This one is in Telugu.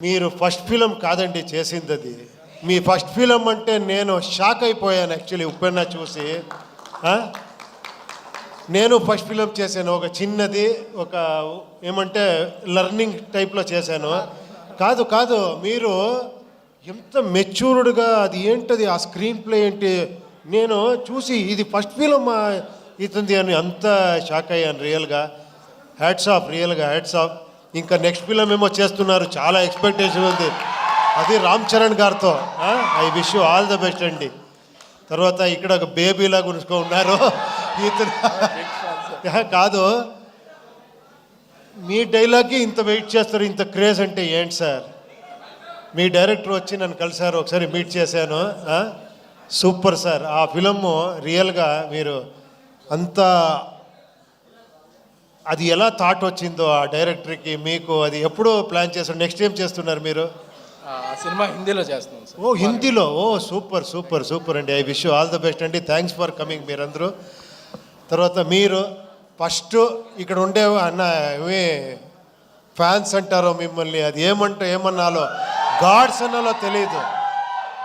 మీరు ఫస్ట్ ఫిలం కాదండి చేసింది అది. మీ ఫస్ట్ ఫిలం అంటే నేను షాక్ అయిపోయాను యాక్చువల్లీ ఉప్పెన్న చూసి. నేను ఫస్ట్ ఫిలం చేశాను, ఒక చిన్నది, ఒక ఏమంటే లర్నింగ్ టైప్లో చేశాను. కాదు కాదు, మీరు ఎంత మెచ్యూర్డ్గా అది ఏంటది ఆ స్క్రీన్ ప్లే ఏంటి, నేను చూసి ఇది ఫస్ట్ ఫిలం ఇతుంది అని అంత షాక్ అయ్యాను రియల్గా. హ్యాట్స్ ఆఫ్, రియల్గా హ్యాట్స్ ఆఫ్. ఇంకా నెక్స్ట్ ఫిలం ఏమో చేస్తున్నారు, చాలా ఎక్స్పెక్టేషన్ ఉంది, అది రామ్ చరణ్ గారితో. I wish you all the best అండి. తర్వాత ఇక్కడ ఒక బేబీలా గురించి ఉన్నారు కాదు, మీ డైలాగ్కి ఇంత వెయిట్ చేస్తారు, ఇంత క్రేజ్ అంటే ఏంటి సార్? మీ డైరెక్టర్ వచ్చి నన్ను కలిసారు, ఒకసారి మీట్ చేశాను. సూపర్ సార్, ఆ ఫిలము రియల్గా మీరు అంత అది ఎలా థాట్ వచ్చిందో ఆ డైరెక్టర్కి మీకు, అది ఎప్పుడో ప్లాన్ చేస్తారు? నెక్స్ట్ ఏం చేస్తున్నారు మీరు? సినిమా హిందీలో చేస్తున్నాం సార్. ఓ హిందీలో, ఓ సూపర్ సూపర్ సూపర్ అండి. I wish you all the best అండి. థ్యాంక్స్ ఫర్ కమింగ్ మీరందరూ. తర్వాత మీరు ఫస్ట్ ఇక్కడ ఉండే అన్న ఏమి ఫ్యాన్స్ అంటారో మిమ్మల్ని, అది ఏమన్నాలో గాడ్స్ అన్నాలో తెలియదు.